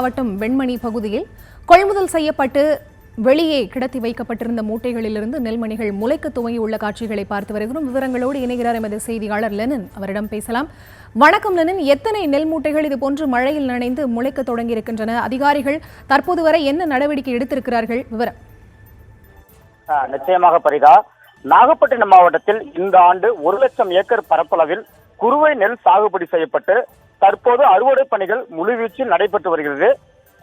மாவட்டம் வெண்மணி பகுதியில் கொள்முதல் செய்யப்பட்டு வெளியே கிடத்தி வைக்கப்பட்டிருந்த மூட்டைகளிலிருந்து நெல்மணிகள் முளைக்க துவங்கியுள்ள காட்சிகளை பார்த்து வருகிறோம். விவரங்களோடு இணைகிறார் எமது செய்தியாளர் லெனின். அவரிடம் பேசலாம். வணக்கம் லெனின், எத்தனை நெல் மூட்டைகள் இதுபோன்று மழையில் நனைந்து முளைக்க தொடங்கியிருக்கின்றன? அதிகாரிகள் தற்போது வரை என்ன நடவடிக்கை எடுத்திருக்கிறார்கள்? விவரம். நிச்சயமாக பரிதா, நாகப்பட்டினம் மாவட்டத்தில் இந்த ஆண்டு 1,00,000 ஏக்கர் பரப்பளவில் குறுவை நெல் சாகுபடி செய்யப்பட்டு தற்போது அறுவடை பணிகள் முழுவீச்சில் நடைபெற்று வருகிறது.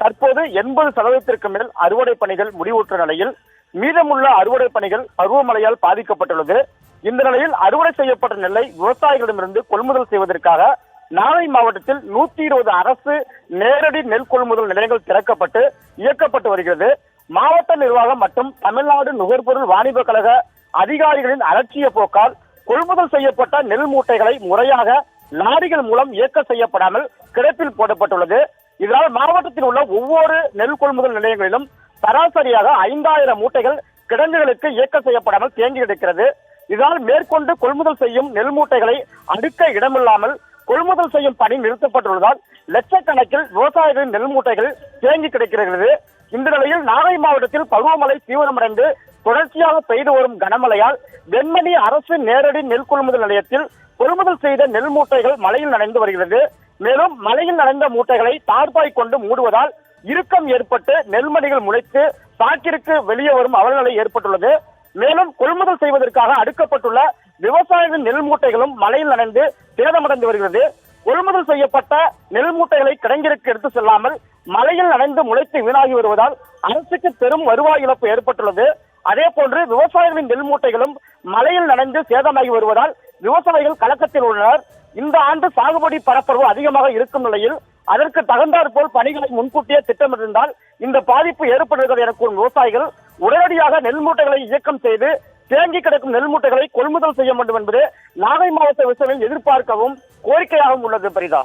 தற்போது 80% மேல் அறுவடை பணிகள் முடிவுற்ற நிலையில் மீதமுள்ள அறுவடை பணிகள் பருவமழையால் பாதிக்கப்பட்டுள்ளது. இந்த நிலையில் அறுவடை செய்யப்பட்ட நெல்லை விவசாயிகளிடமிருந்து கொள்முதல் செய்வதற்காக நாகை மாவட்டத்தில் 120 அரசு நேரடி நெல் கொள்முதல் நிலையங்கள் திறக்கப்பட்டு இயக்கப்பட்டு வருகிறது. மாவட்ட நிர்வாகம் மற்றும் தமிழ்நாடு நுகர்பொருள் வாணிப கழக அதிகாரிகளின் அலட்சிய போக்கால் கொள்முதல் செய்யப்பட்ட நெல் மூட்டைகளை முறையாக லாரிகள் மூலம் இயக்க செய்யப்படாமல் கிடப்பில் போடப்பட்டுள்ளது. இதனால் மாவட்டத்தில் உள்ள ஒவ்வொரு நெல் கொள்முதல் நிலையங்களிலும் சராசரியாக 5000 மூட்டைகள் கிடங்குகளுக்கு இயக்க செய்யப்படாமல் தேங்கி கிடக்கிறது. இதனால் மேற்கொண்டு கொள்முதல் செய்யும் நெல் மூட்டைகளை அடுக்க இடமில்லாமல் கொள்முதல் செய்யும் பணி நிறுத்தப்பட்டுள்ளதால் லட்சக்கணக்கில் விவசாயிகளின் நெல் மூட்டைகள் தேங்கி கிடக்கிறது. இந்த நிலையில் நாகை மாவட்டத்தில் பருவமழை தீவிரமடைந்து தொடர்ச்சியாக பெய்து வரும் கனமழையால் வெண்மணி அரசு நேரடி நெல் கொள்முதல் நிலையத்தில் கொள்முதல் செய்த நெல் மூட்டைகள் மழையில் நனைந்து வருகிறது. மேலும் மழையில் நனைந்த மூட்டைகளை தார்பாய் கொண்டு மூடுவதால் இறுக்கம் ஏற்பட்டு நெல்மணிகள் முளைத்து சாக்கிற்கு வெளியே வரும் அவலநிலை ஏற்பட்டுள்ளது. மேலும் கொள்முதல் செய்வதற்காக அடுக்கப்பட்டுள்ள விவசாயிகளின் நெல் மூட்டைகளும் மழையில் நனைந்து சேதமடைந்து வருகிறது. கொள்முதல் செய்யப்பட்ட நெல் மூட்டைகளை கிடங்கிற்கு எடுத்து செல்லாமல் மழையில் நனைந்து முளைத்து வீணாகி வருவதால் அரசுக்கு பெரும் வருவாய் இழப்பு ஏற்பட்டுள்ளது. அதே போன்று விவசாயிகளின் நெல் மூட்டைகளும் மழையில் நனைந்து சேதமாகி வருவதால் விவசாயிகள் கலக்கத்தில் உள்ளனர். இந்த ஆண்டு சாகுபடி பரப்பளவு அதிகமாக இருக்கும் நிலையில் அதற்கு தகுந்தாற்போல் பணிகளை முன்கூட்டியே திட்டமிட்டிருந்தால் இந்த பாதிப்பு ஏற்படுகிறது என கூறும் விவசாயிகள் உடனடியாக நெல் மூட்டைகளை இயக்கம் செய்து தேங்கி கிடக்கும் நெல் மூட்டைகளை கொள்முதல் செய்ய வேண்டும் என்பது நாகை மாவட்ட விவசாயிகள் எதிர்பார்க்கவும் கோரிக்கையாகவும் உள்ளது. பரிதா.